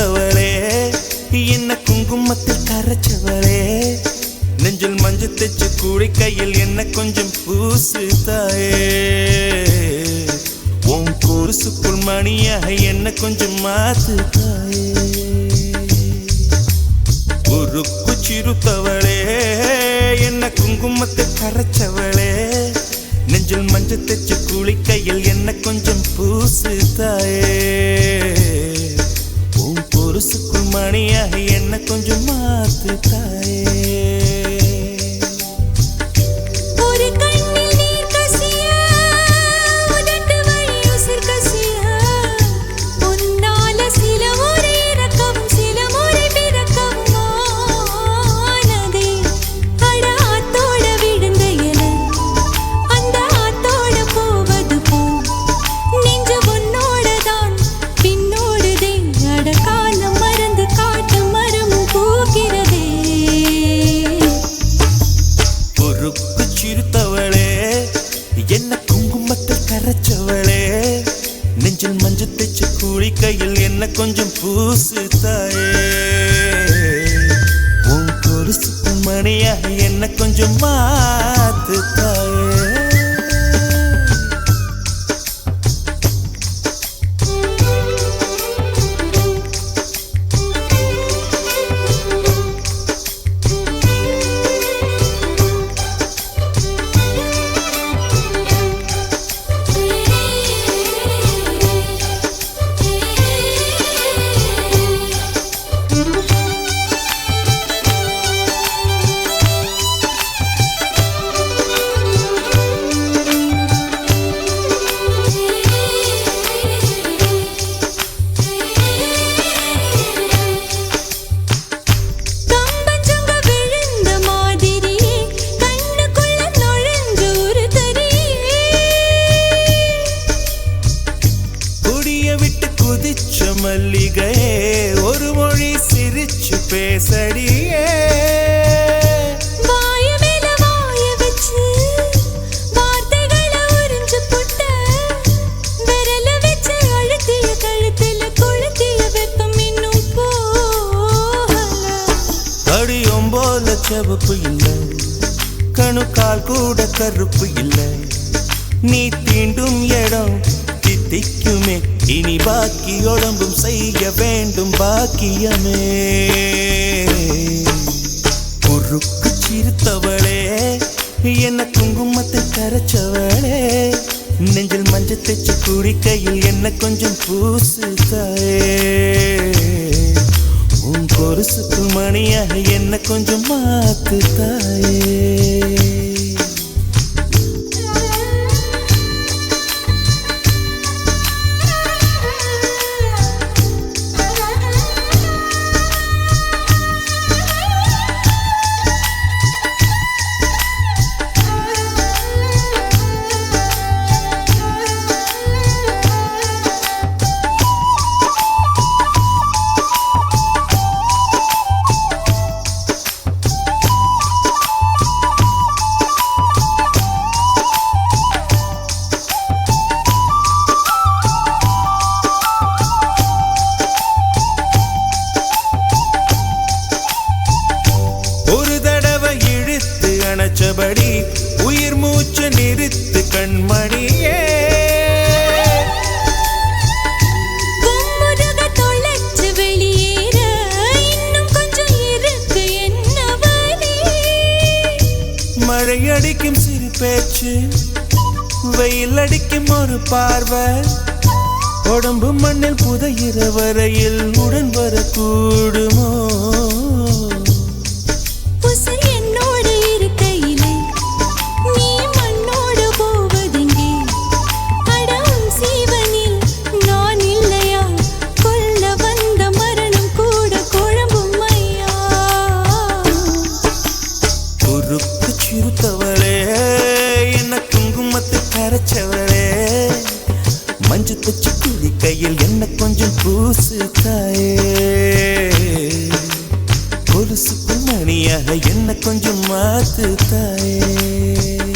சிறுத்தவளே என்ன குங்குமத்தில் கரைச்சவளே நெஞ்சில் மஞ்சள் தைச்சு கூடி கையில் என்ன கொஞ்சம் பூசு தாயே உன் கொலுசுக்குள் மணியாக என்ன கொஞ்சம் மாத்து தாயே உருக்கு சிறுத்தவளே என்ன குங்குமத்தில் கரைச்சவளே நெஞ்சில் மஞ்சள் தைச்சு கூலி கையில் என்ன கொஞ்சம் பூசு தாயே உன் கொலுசுக்குள் மணியாக என்ன கொஞ்சம் மாத்து தாயே என்ன குங்குமத்தில் கரைச்சவளே நெஞ்சில் மஞ்சள் தைச்சு கூலி கையில் என்ன கொஞ்சம் பூசு தாயே உன் கொலுசுக்கு மணியாக என்ன கொஞ்சம் மாத்து தாயே மல்லிகையே ஒரு மொழி சிரிச்சு பேசடியே வாய மேல வாய வச்சு வார்த்தைகளை உறிஞ்சு புட்ட விரல வச்சு அழுத்திய கழுத்துல கொளுத்திய வெப்பம் இன்னும் போகல அடியும் போல செவப்பு இல்லை கணுக்கால் கூட கருப்பு இல்லை நீ தீண்டும் இடம் தித்திக்குமே இனி பாக்கி உடம்பும் செய்ய வேண்டும் பாக்கியமே உருக்கு சிறுத்தவளே என்ன குங்குமத்தை கரைச்சவளே நெஞ்சில் மஞ்சள் தைச்சு கூடி கையில் என்ன கொஞ்சம் பூசு தாயே உன் கொலுசுக்கு மணியாக என்ன கொஞ்சம் மாத்து தாயே அணைச்சபடி உயிர் மூச்சு நிறுத்து கண்மணியே கும்முருக தொலைச்சு வெளியேற இன்னும் கொஞ்சம் இருக்கு என்ன வழி மழை அடிக்கும் சிறு பேச்சு வெயில் அடிக்கும் ஒரு பார்வை உடம்பு மண்ணில் புதையிற வரையில் உடன் வரக்கூடுமோ சிறுத்தவளே என்ன குங்குமத்தை கரைச்சவளே மஞ்சள் தைச்சு கூலி கையில் என்ன கொஞ்சம் பூசு தாயே கொலுசுக்கு மணியாக என்ன கொஞ்சம் மாத்து தாயே